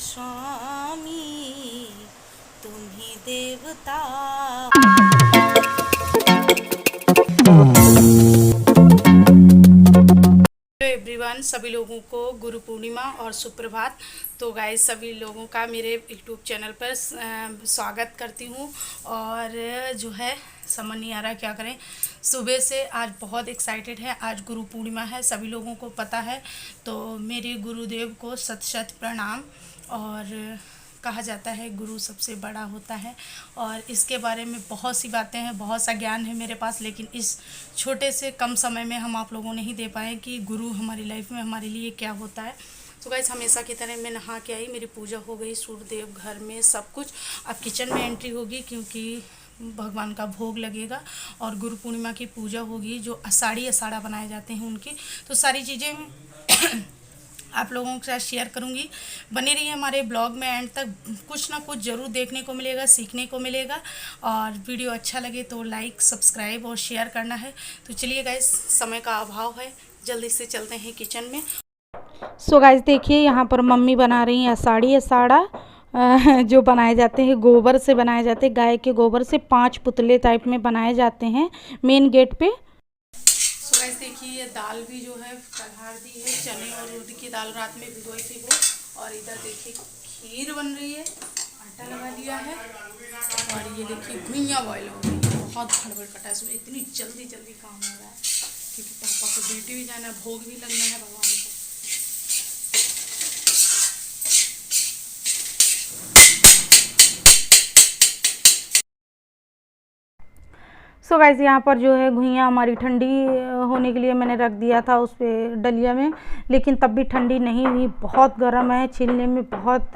स्वामी, तुम्ही देवता। Hello everyone, सभी लोगों को गुरु पूर्णिमा और सुप्रभात। तो गाइस, सभी लोगों का मेरे यूट्यूब चैनल पर स्वागत करती हूँ। और जो है समझ नहीं आ रहा क्या करें। सुबह से आज बहुत एक्साइटेड है। आज गुरु पूर्णिमा है, सभी लोगों को पता है। तो मेरे गुरुदेव को शत शत प्रणाम। और कहा जाता है गुरु सबसे बड़ा होता है, और इसके बारे में बहुत सी बातें हैं, बहुत सा ज्ञान है मेरे पास, लेकिन इस छोटे से कम समय में हम आप लोगों नहीं दे पाए कि गुरु हमारी लाइफ में हमारे लिए क्या होता है। तो गाइस, हमेशा की तरह मैं नहा के आई, मेरी पूजा हो गई, सूर्यदेव घर में सब कुछ। अब किचन में एंट्री होगी क्योंकि भगवान का भोग लगेगा और गुरु पूर्णिमा की पूजा होगी। जो आषाढ़ी आषाढ़ा बनाए जाते हैं उनकी, तो सारी चीज़ें आप लोगों के साथ शेयर करूंगी। बने रहिए हमारे ब्लॉग में एंड तक, कुछ ना कुछ ज़रूर देखने को मिलेगा, सीखने को मिलेगा। और वीडियो अच्छा लगे तो लाइक, सब्सक्राइब और शेयर करना है। तो चलिए गाइस, समय का अभाव है, जल्दी से चलते हैं किचन में। सो गाइस, देखिए यहाँ पर मम्मी बना रही हैं आषाढ़ी आषाढ़ा, जो बनाए जाते हैं गोबर से बनाए जाते हैं। गाय के गोबर से 5 पुतले टाइप में बनाए जाते हैं मेन गेट पे। तो गाइस देखिए, ये दाल भी जो है कलहार दी है, चने और उड़द की दाल रात में भिगोई थी वो। और इधर देखिए खीर बन रही है, आटा लगा दिया है। और ये देखिए घुइयाँ बॉयल हो गई है, बहुत हड़बड़ कटा है सुबह, इतनी जल्दी जल्दी काम हो रहा है क्योंकि पापा को ड्यूटी भी जाना है, भोग भी लगना है भगवान को। सो गाइस, यहाँ पर जो है घुइयाँ हमारी ठंडी होने के लिए मैंने रख दिया था उस पर डलिया में, लेकिन तब भी ठंडी नहीं हुई, बहुत गर्म है, छीलने में बहुत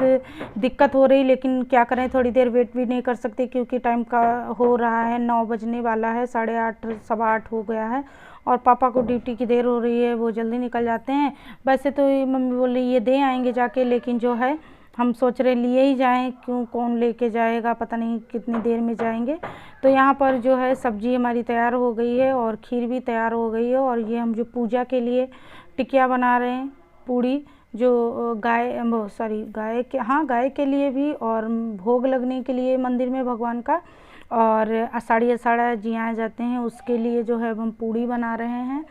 दिक्कत हो रही। लेकिन क्या करें, थोड़ी देर वेट भी नहीं कर सकते क्योंकि टाइम का हो रहा है, 9 बजने वाला है, 8:30 सवा 8 हो गया है। और पापा को ड्यूटी की देर हो रही है, वो जल्दी निकल जाते हैं। वैसे तो मम्मी बोल रही ये दे आएंगे जाके, लेकिन जो है हम सोच रहे लिए ही जाएं, क्यों कौन लेके जाएगा, पता नहीं कितनी देर में जाएंगे। तो यहाँ पर जो है सब्जी हमारी तैयार हो गई है और खीर भी तैयार हो गई है। और ये हम जो पूजा के लिए टिकिया बना रहे हैं, पूड़ी, जो गाय के लिए भी और भोग लगने के लिए मंदिर में भगवान का, और आषाढ़ी आषाढ़ा जियाए जाते हैं उसके लिए जो है हम पूड़ी बना रहे हैं।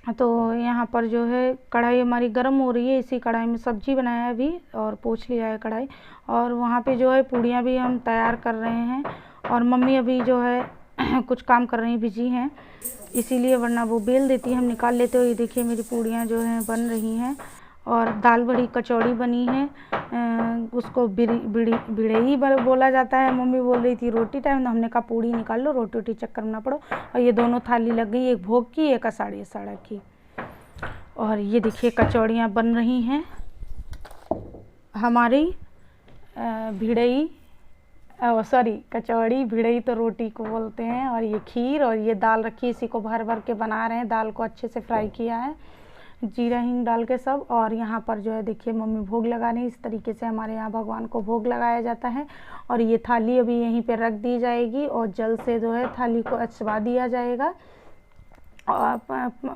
तो यहाँ पर जो है कढ़ाई हमारी गर्म हो रही है, इसी कढ़ाई में सब्जी बनाया अभी और पोंछ लिया है कढ़ाई। और वहाँ पे जो है पूड़ियाँ भी हम तैयार कर रहे हैं। और मम्मी अभी जो है कुछ काम कर रही, बिजी हैं, इसीलिए, वरना वो बेल देती है, हम निकाल लेते हो। ये देखिए मेरी पूड़ियाँ जो हैं बन रही हैं। और दाल बड़ी कचौड़ी बनी है, उसको बिड़ई बोला जाता है। मम्मी बोल रही थी रोटी टाइम, तो हमने कहा पूड़ी निकाल लो, रोटी रोटी चक्कर में ना पड़ो। और ये दोनों थाली लग गई, एक भोग की, एक आषाढ़ी आषाढ़ा की। और ये देखिए कचौड़ियाँ बन रही हैं हमारी, भिड़ई, सॉरी कचौड़ी, भिड़ई तो रोटी को बोलते हैं। और ये खीर और ये दाल रखी, इसी को भर भर के बना रहे हैं। दाल को अच्छे से फ्राई किया है, जीरा हींग डाल के सब। और यहाँ पर जो है देखिए मम्मी भोग लगा रही, इस तरीके से हमारे यहाँ भगवान को भोग लगाया जाता है। और ये थाली अभी यहीं पे रख दी जाएगी और जल से जो है थाली को अचवा दिया जाएगा और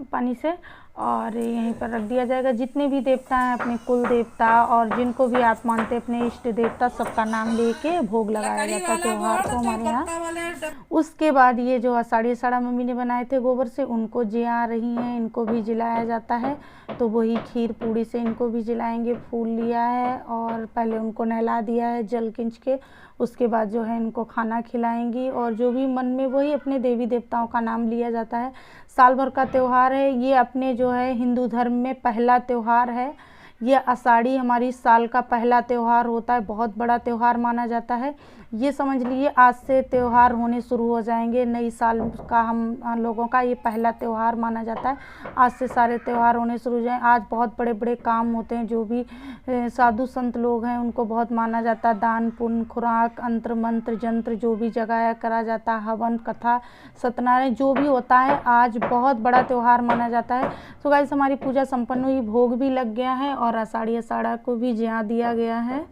पानी से, और यहीं पर रख दिया जाएगा। जितने भी देवता हैं, अपने कुल देवता और जिनको भी आप मानते हैं अपने इष्ट देवता, सबका नाम लेके भोग लगाया जाता है त्योहार को हमारे यहाँ। उसके बाद ये जो आषाढ़ी आषाढ़ा मम्मी ने बनाए थे गोबर से, उनको जिया रही हैं, इनको भी जिलाया जाता है। तो वही खीर पूड़ी से इनको भी जिलाएंगे। फूल लिया है और पहले उनको नहला दिया है जल खींच के, उसके बाद जो है इनको खाना खिलाएंगी। और जो भी मन में वही अपने देवी देवताओं का नाम लिया जाता है। साल भर का त्यौहार है ये, अपने जो है हिंदू धर्म में पहला त्यौहार है ये। आषाढ़ी हमारी साल का पहला त्यौहार होता है, बहुत बड़ा त्यौहार माना जाता है। ये समझ लीजिए आज से त्यौहार होने शुरू हो जाएंगे, नई साल का हम लोगों का ये पहला त्यौहार माना जाता है। आज से सारे त्यौहार होने शुरू हो जाए। आज बहुत बड़े बड़े काम होते हैं, जो भी साधु संत लोग हैं उनको बहुत माना जाता है। दान पुण्य, खुराक, अंतर मंत्र जंत्र जो भी जगाया करा जाता है, हवन कथा सत्यनारायण जो भी होता है, आज बहुत बड़ा त्यौहार माना जाता है। तो गाइस, हमारी पूजा संपन्न हुई, भोग भी लग गया है और आषाढ़ी आषाढ़ा को भी जिया दिया गया है।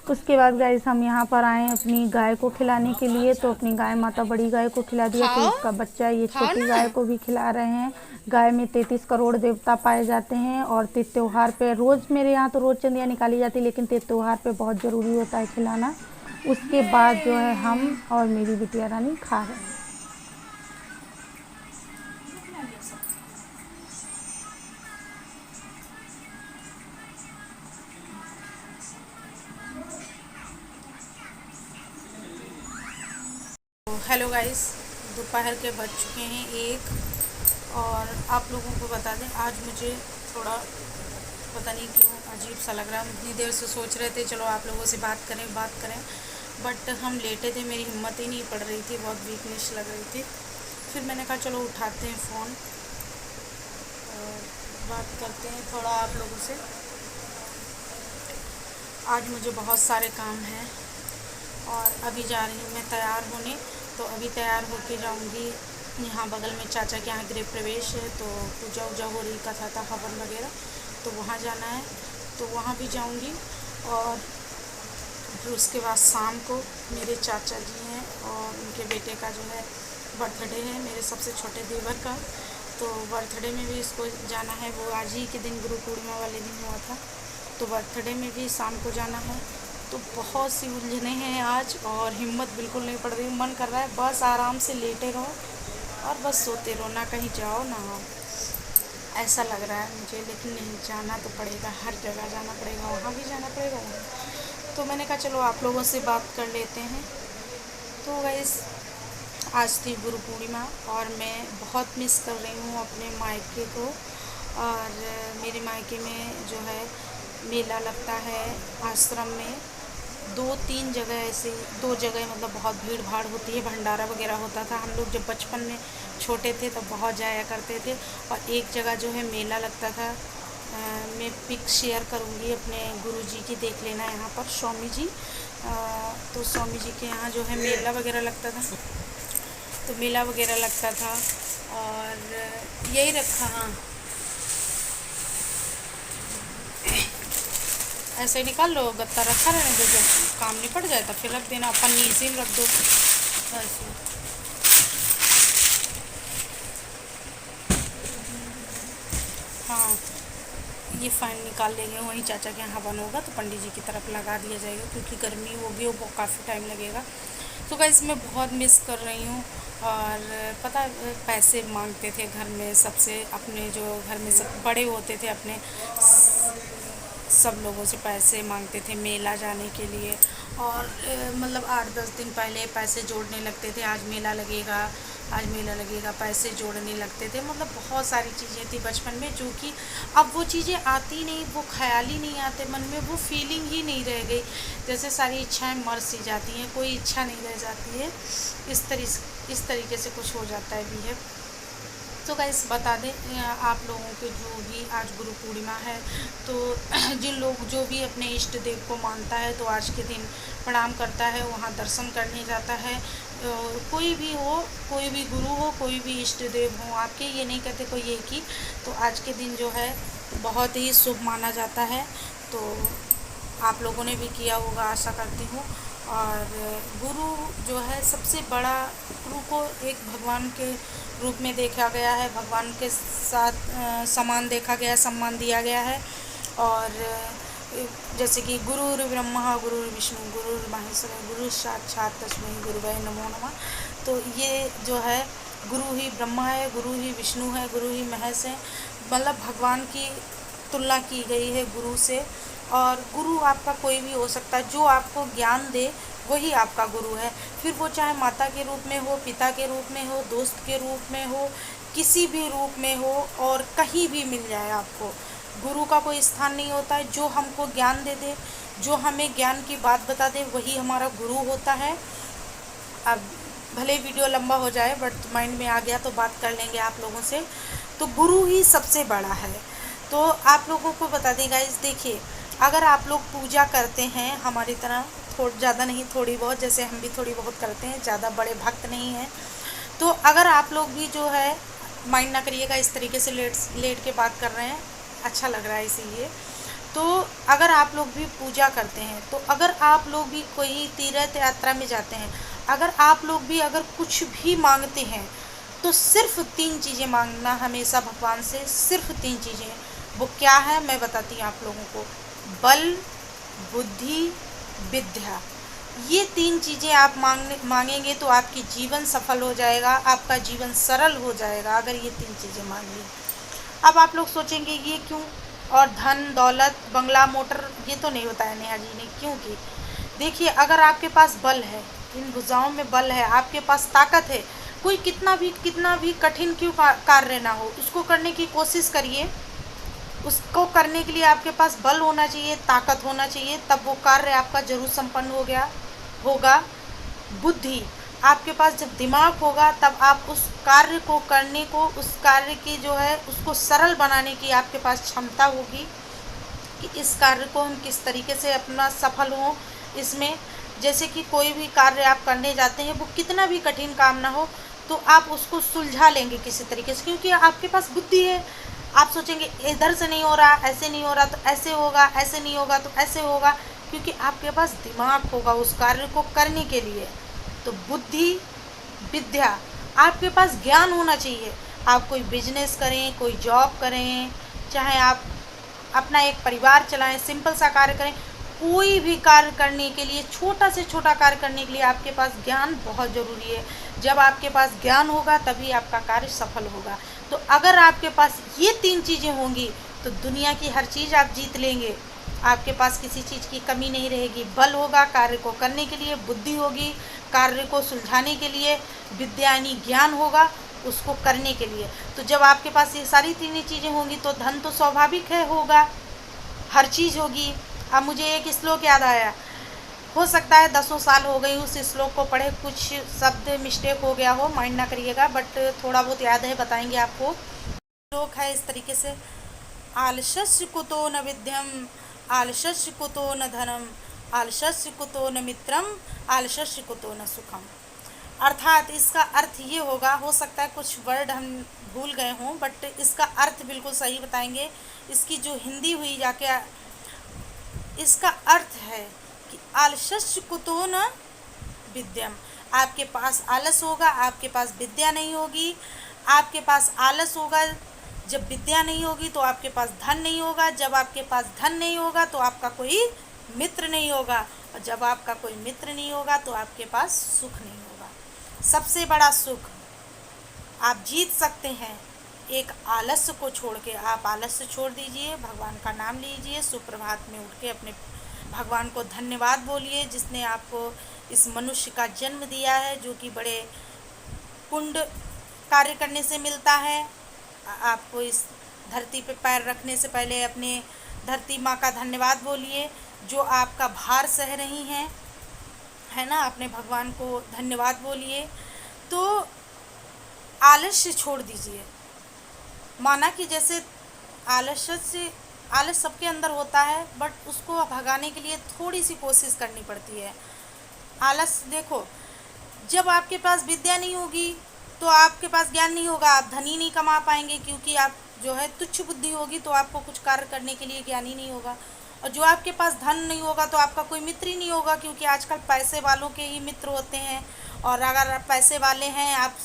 उसके बाद गाइस हम यहाँ पर आए अपनी गाय को खिलाने के लिए। तो अपनी गाय माता बड़ी गाय को खिला दिया, फिर उसका बच्चा ये छोटी गाय को भी खिला रहे हैं। गाय में 33 करोड़ देवता पाए जाते हैं और तीज त्यौहार पे रोज़ मेरे यहाँ तो रोज़ चंदियाँ निकाली जाती है, लेकिन तीज त्यौहार पे बहुत ज़रूरी होता है खिलाना। उसके बाद जो है हम और मेरी बिटिया रानी खा रहे हैं। हेलो गाइस, दोपहर के बज चुके हैं 1 और आप लोगों को बता दें आज मुझे थोड़ा पता नहीं क्यों अजीब सा लग रहा है। इतनी देर से सोच रहे थे चलो आप लोगों से बात करें, बट हम लेटे थे, मेरी हिम्मत ही नहीं पड़ रही थी, बहुत वीकनेस लग रही थी। फिर मैंने कहा चलो उठाते हैं फ़ोन और बात करते हैं थोड़ा आप लोगों से। आज मुझे बहुत सारे काम हैं और अभी जा रही हूँ मैं तैयार होने। तो अभी तैयार होके जाऊँगी, यहाँ बगल में चाचा के यहाँ गृह प्रवेश है, तो पूजा वूजा हो रही, कथा था हवन वगैरह, तो वहाँ जाना है, तो वहाँ भी जाऊँगी। और फिर उसके बाद शाम को मेरे चाचा जी हैं और उनके बेटे का जो है बर्थडे है, मेरे सबसे छोटे देवर का, तो बर्थडे में भी इसको जाना है। वो आज ही के दिन गुरु पूर्णिमा वाले दिन हुआ था, तो बर्थडे में भी शाम को जाना है। तो बहुत सी उलझने हैं आज और हिम्मत बिल्कुल नहीं पड़ रही। मन कर रहा है बस आराम से लेटे रहो और बस सोते रहो, ना कहीं जाओ ना आओ, ऐसा लग रहा है मुझे। लेकिन नहीं, जाना तो पड़ेगा, हर जगह जाना पड़ेगा, वहाँ भी जाना पड़ेगा। तो मैंने कहा चलो आप लोगों से बात कर लेते हैं। तो गाइस आज थी गुरु पूर्णिमा और मैं बहुत मिस कर रही हूँ अपने मायके को। और मेरे मायके में जो है मेला लगता है आश्रम में, 2-3 जगह ऐसे, 2 जगह मतलब बहुत भीड़ भाड़ होती है, भंडारा वगैरह होता था। हम लोग जब बचपन में छोटे थे तब बहुत जाया करते थे। और एक जगह जो है मेला लगता था, मैं पिक शेयर करूँगी अपने गुरुजी की, देख लेना यहाँ पर स्वामी जी। तो स्वामी जी के यहाँ जो है मेला वगैरह लगता था, तो मेला वगैरह लगता था और यही रखा। हाँ, ऐसे ही निकाल लो, गत्ता रखा रहने दो, जब काम निपट जाए तब फिर रख देना, पन्नी इसी में रख दो ऐसे। हाँ, ये फ़ाइन निकाल लेंगे, वहीं चाचा के यहाँ हवन होगा तो पंडित जी की तरफ लगा दिया जाएगा, क्योंकि गर्मी होगी वो काफ़ी टाइम लगेगा। तो गाइस मैं बहुत मिस कर रही हूँ। और पता पैसे मांगते थे घर में सबसे, अपने जो घर में सब बड़े होते थे अपने, सब लोगों से पैसे मांगते थे मेला जाने के लिए। और मतलब 8-10 दिन पहले पैसे जोड़ने लगते थे, आज मेला लगेगा, आज मेला लगेगा, पैसे जोड़ने लगते थे। मतलब बहुत सारी चीज़ें थी बचपन में जो कि अब वो चीज़ें आती नहीं, वो ख्याल ही नहीं आते मन में, वो फीलिंग ही नहीं रह गई। जैसे सारी इच्छाएं मर सी जाती हैं, कोई इच्छा नहीं रह जाती है, इस तरीके से कुछ हो जाता है बिहेव। तो गाइस बता दें आप लोगों के, जो भी आज गुरु पूर्णिमा है, तो जिन लोग जो भी अपने इष्ट देव को मानता है तो आज के दिन प्रणाम करता है, वहाँ दर्शन करने जाता है। कोई भी हो, कोई भी गुरु हो, कोई भी इष्ट देव हो आपके, ये नहीं कहते कोई एक ही, तो आज के दिन जो है बहुत ही शुभ माना जाता है। तो आप लोगों ने भी किया होगा आशा करती हूँ। और गुरु जो है सबसे बड़ा, गुरु को एक भगवान के रूप में देखा गया है, भगवान के साथ समान देखा गया, सम्मान दिया गया है। और जैसे कि गुरुर् ब्रह्मा गुरुर् विष्णु गुरुर् महेश्वर गुरु साक्षात् तस्मै गुरुवे नमो नमः। तो ये जो है गुरु ही ब्रह्मा है, गुरु ही विष्णु है, गुरु ही महेश है, मतलब भगवान की तुलना की गई है गुरु से। और गुरु आपका कोई भी हो सकता है, जो आपको ज्ञान दे वही आपका गुरु है। फिर वो चाहे माता के रूप में हो, पिता के रूप में हो, दोस्त के रूप में हो, किसी भी रूप में हो, और कहीं भी मिल जाए आपको, गुरु का कोई स्थान नहीं होता है। जो हमको ज्ञान दे दे, जो हमें ज्ञान की बात बता दे, वही हमारा गुरु होता है। अब भले वीडियो लंबा हो जाए, बट माइंड में आ गया तो बात कर लेंगे आप लोगों से। तो गुरु ही सबसे बड़ा है। तो आप लोगों को बता दें गाइस, देखिए अगर आप लोग पूजा करते हैं हमारी तरह, ज़्यादा नहीं थोड़ी बहुत, जैसे हम भी थोड़ी बहुत करते हैं, ज़्यादा बड़े भक्त नहीं हैं, तो अगर आप लोग भी जो है, माइंड ना करिएगा, इस तरीके से लेट के बात कर रहे हैं, अच्छा लग रहा है इसीलिए। तो अगर आप लोग भी पूजा करते हैं, तो अगर आप लोग भी कोई तीर्थ यात्रा में जाते हैं, अगर आप लोग भी अगर कुछ भी मांगते हैं, तो सिर्फ 3 चीज़ें मांगना हमेशा भगवान से, सिर्फ 3 चीज़ें। वो क्या है मैं बताती हूँ आप लोगों को। बल, बुद्धि, विद्या। ये 3 चीज़ें आप मांगेंगे तो आपकी जीवन सफल हो जाएगा, आपका जीवन सरल हो जाएगा अगर ये 3 चीज़ें मांग ली। अब आप लोग सोचेंगे ये क्यों, और धन दौलत बंगला मोटर ये तो नहीं बताया नेहा जी ने, क्योंकि देखिए अगर आपके पास बल है, इन भुजाओं में बल है, आपके पास ताकत है, कोई कितना भी कठिन क्यों कार्य ना हो, उसको करने की कोशिश करिए। उसको करने के लिए आपके पास बल होना चाहिए, ताकत होना चाहिए, तब वो कार्य आपका जरूर संपन्न होगा। बुद्धि, आपके पास जब दिमाग होगा तब आप उस कार्य को करने को, उस कार्य की जो है उसको सरल बनाने की आपके पास क्षमता होगी कि इस कार्य को हम किस तरीके से अपना सफल हों इसमें। जैसे कि कोई भी कार्य आप करने जाते हैं, वो कितना भी कठिन काम ना हो, तो आप उसको सुलझा लेंगे किसी तरीके से, क्योंकि आपके पास बुद्धि है। आप सोचेंगे इधर से नहीं हो रहा, ऐसे नहीं हो रहा तो ऐसे होगा, ऐसे नहीं होगा तो ऐसे होगा, क्योंकि आपके पास दिमाग होगा उस कार्य को करने के लिए। तो बुद्धि, विद्या, आपके पास ज्ञान होना चाहिए। आप कोई बिजनेस करें, कोई जॉब करें, चाहे आप अपना एक परिवार चलाएं, सिंपल सा कार्य करें, कोई भी कार्य करने के लिए, छोटा से छोटा कार्य करने के लिए आपके पास ज्ञान बहुत ज़रूरी है। जब आपके पास ज्ञान होगा तभी आपका कार्य सफल होगा। तो अगर आपके पास ये 3 चीज़ें होंगी तो दुनिया की हर चीज़ आप जीत लेंगे। आपके पास किसी चीज़ की कमी नहीं रहेगी। बल होगा कार्य को करने के लिए, बुद्धि होगी कार्य को सुलझाने के लिए, विद्या यानी ज्ञान होगा उसको करने के लिए। तो जब आपके पास ये सारी 3 चीज़ें होंगी तो धन तो स्वाभाविक है होगा, हर चीज़ होगी। अब मुझे एक श्लोक याद आया, हो सकता है 10 साल हो गई उस श्लोक को पढ़े, कुछ शब्द मिस्टेक हो गया हो, माइंड ना करिएगा, बट थोड़ा बहुत याद है, बताएंगे आपको। श्लोक है इस तरीके से, आलस्यस्य कुतो न विद्यम, आलस्यस्य कुतो न धनम, आलस्यस्य कुतो न मित्रम, आलस्यस्य कुतो न सुखम। अर्थात इसका अर्थ ये होगा, हो सकता है कुछ वर्ड हम भूल गए हों, बट इसका अर्थ बिल्कुल सही बताएंगे। इसकी जो हिंदी हुई जाके, इसका अर्थ है कि आलस्य कुतो न विद्यम। आपके पास आलस होगा, आपके पास विद्या नहीं होगी। आपके पास आलस होगा, जब विद्या नहीं होगी तो आपके पास धन नहीं होगा। जब आपके पास धन नहीं होगा तो आपका कोई मित्र नहीं होगा, और जब आपका कोई मित्र नहीं होगा तो आपके पास सुख नहीं होगा। सबसे बड़ा सुख आप जीत सकते हैं एक आलस्य को छोड़ के। आप आलस्य छोड़ दीजिए, भगवान का नाम लीजिए, सुप्रभात में उठ के अपने भगवान को धन्यवाद बोलिए जिसने आपको इस मनुष्य का जन्म दिया है, जो कि बड़े पुण्य कार्य करने से मिलता है। आपको इस धरती पे पैर रखने से पहले अपने धरती माँ का धन्यवाद बोलिए जो आपका भार सह रही हैं, है ना। अपने भगवान को धन्यवाद बोलिए। तो आलस्य छोड़ दीजिए। माना कि जैसे आलस सबके अंदर होता है, बट उसको भगाने के लिए थोड़ी सी कोशिश करनी पड़ती है। आलस देखो, जब आपके पास विद्या नहीं होगी तो आपके पास ज्ञान नहीं होगा, आप धन ही नहीं कमा पाएंगे, क्योंकि आप जो है तुच्छ बुद्धि होगी तो आपको कुछ कार्य करने के लिए ज्ञान ही नहीं होगा। और जो आपके पास धन नहीं होगा तो आपका कोई मित्र ही नहीं होगा, क्योंकि आजकल पैसे वालों के ही मित्र होते हैं। और अगर आप पैसे वाले हैं, आप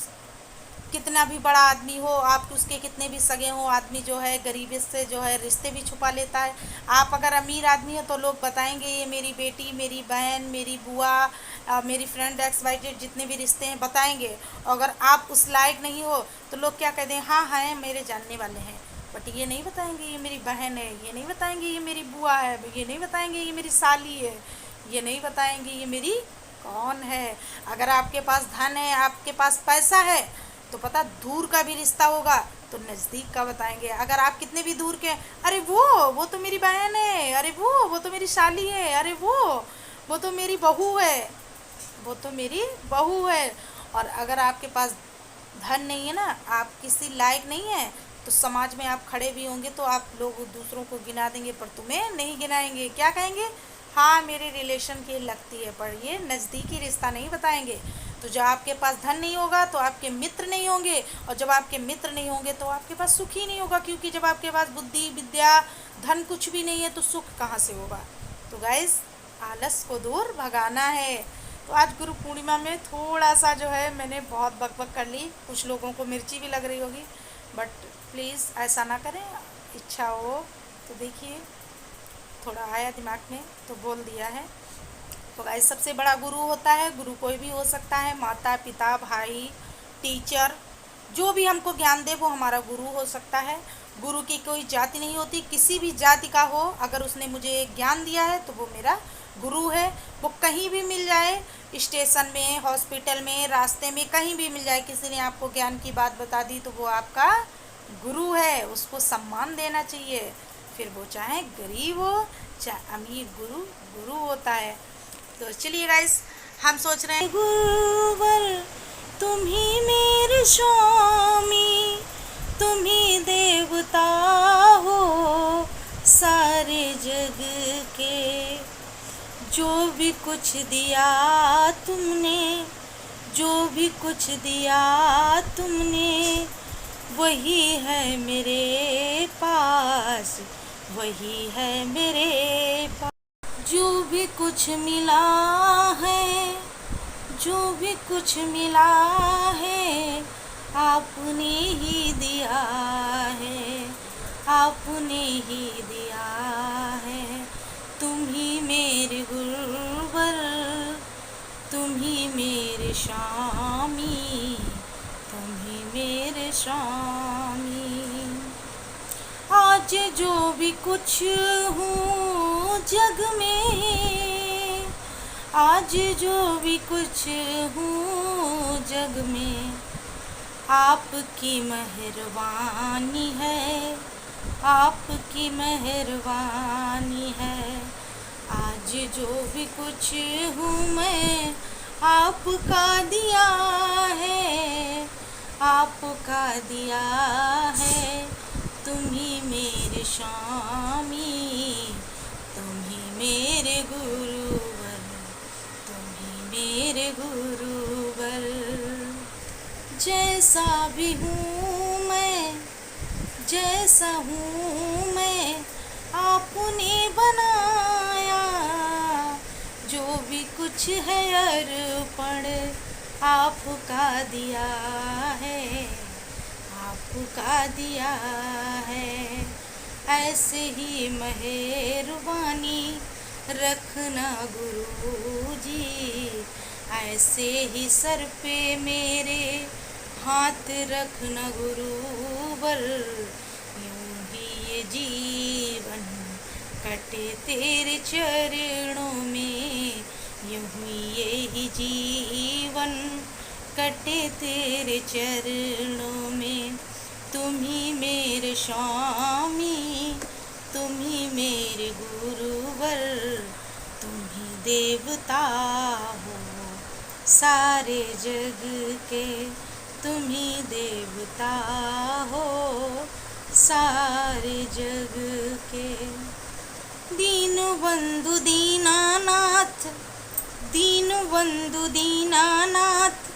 कितना भी बड़ा आदमी हो, आप उसके कितने भी सगे हो, आदमी जो है गरीबी से जो है रिश्ते भी छुपा लेता है। आप अगर अमीर आदमी हो तो लोग बताएंगे ये मेरी बेटी, मेरी बहन, मेरी बुआ, मेरी फ्रेंड XYZ, जितने भी रिश्ते हैं बताएंगे। अगर आप उस लायक नहीं हो तो लोग क्या कहते हैं, हाँ हैं मेरे जानने वाले हैं, बट ये नहीं बताएंगे ये मेरी बहन है, ये नहीं बताएंगे ये मेरी बुआ है, ये नहीं बताएंगे ये मेरी साली है, ये नहीं बताएंगे ये मेरी कौन है। अगर आपके पास धन है, आपके पास पैसा है, तो पता दूर का भी रिश्ता होगा तो नज़दीक का बताएंगे। अगर आप कितने भी दूर के, अरे वो तो मेरी बहन है, अरे वो तो मेरी साली है, अरे वो तो मेरी बहू है, वो तो मेरी बहू है। और अगर आपके पास धन नहीं है ना, आप किसी लायक नहीं है, तो समाज में आप खड़े भी होंगे तो आप लोग दूसरों को गिना देंगे पर तुम्हें नहीं गिनाएंगे। क्या कहेंगे, हाँ मेरे रिलेशन की लगती है, पर ये नज़दीकी रिश्ता नहीं बताएंगे। तो जब आपके पास धन नहीं होगा तो आपके मित्र नहीं होंगे, और जब आपके मित्र नहीं होंगे तो आपके पास सुख ही नहीं होगा, क्योंकि जब आपके पास बुद्धि, विद्या, धन कुछ भी नहीं है तो सुख कहाँ से होगा। तो गाइस, आलस को दूर भगाना है। तो आज गुरु पूर्णिमा में थोड़ा सा जो है मैंने बहुत बकबक कर ली, कुछ लोगों को मिर्ची भी लग रही होगी, बट प्लीज़ ऐसा ना करें। इच्छा हो तो देखिए, थोड़ा आया दिमाग में तो बोल दिया है। तो गाइस, सबसे बड़ा गुरु होता है, गुरु कोई भी हो सकता है, माता पिता, भाई, टीचर, जो भी हमको ज्ञान दे वो हमारा गुरु हो सकता है। गुरु की कोई जाति नहीं होती, किसी भी जाति का हो, अगर उसने मुझे ज्ञान दिया है तो वो मेरा गुरु है। वो कहीं भी मिल जाए, स्टेशन में, हॉस्पिटल में, रास्ते में, कहीं भी मिल जाए, किसी ने आपको ज्ञान की बात बता दी तो वो आपका गुरु है, उसको सम्मान देना चाहिए। फिर वो चाहे गरीब हो चाहे अमीर, गुरु गुरु होता है। तो चलिए गाइस, हम सोच रहे हैं गुरुवर तुम ही मेरे स्वामी, तुम ही देवता हो सारे जग के। जो भी कुछ दिया तुमने, जो भी कुछ दिया तुमने, वही है मेरे पास, वही है मेरे पास। जो भी कुछ मिला है, जो भी कुछ मिला है, आपने ही दिया है, आपने ही दिया है। तुम ही मेरे गुरुवर, तुम ही मेरे स्वामी, तुम ही मेरे स्वामी। आज जो भी कुछ हूँ जग में, आज जो भी कुछ हूँ जग में, आपकी मेहरबानी है, आपकी मेहरबानी है। आज जो भी कुछ हूँ मैं, आपका दिया है, आपका दिया है। तुम ही मेरे स्वामी, तुम ही मेरे गुरुवर, तुम ही मेरे गुरुवर। जैसा भी हूँ मैं, जैसा हूँ मैं, आपने बनाया। जो भी कुछ है अर्पण आपका दिया है, आपका दिया है। ऐसे ही मेहरबानी रखना गुरु जी, ऐसे ही सर पे मेरे हाथ रखना गुरुवर। यूं ही ये जीवन कटे तेरे चरणों में, यूं ही यही जीवन कटे तेरे चरणों में। तुम ही मेरे स्वामी, तुम ही मेरे गुरुवर, तुम ही देवता हो सारे जग के, तुम ही देवता हो सारे जग के। दीन बंधु दीनानाथ, दीन बंधु दीनानाथ,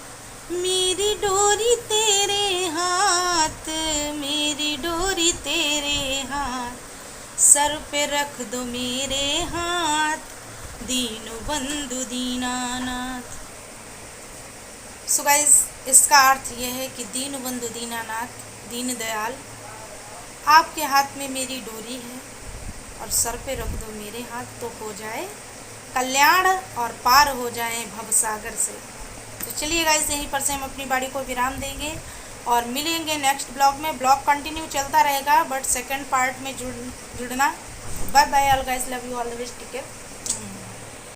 मेरी डोरी तेरे हाथ, मेरी डोरी तेरे हाथ। सर पे रख दो मेरे हाथ, दीन बंधु दीनानाथ। सो गाइस, इसका अर्थ यह है कि दीन बंधु दीनानाथ, दीन दयाल, आपके हाथ में मेरी डोरी है और सर पे रख दो मेरे हाथ, तो हो जाए कल्याण और पार हो जाए भवसागर से। तो चलिए गाइस, यहीं पर से हम अपनी बाड़ी को विराम देंगे और मिलेंगे नेक्स्ट ब्लॉग में। ब्लॉग कंटिन्यू चलता रहेगा, बट सेकंड पार्ट में जुड़ना। Bye bye all guys, love you all the best, take care.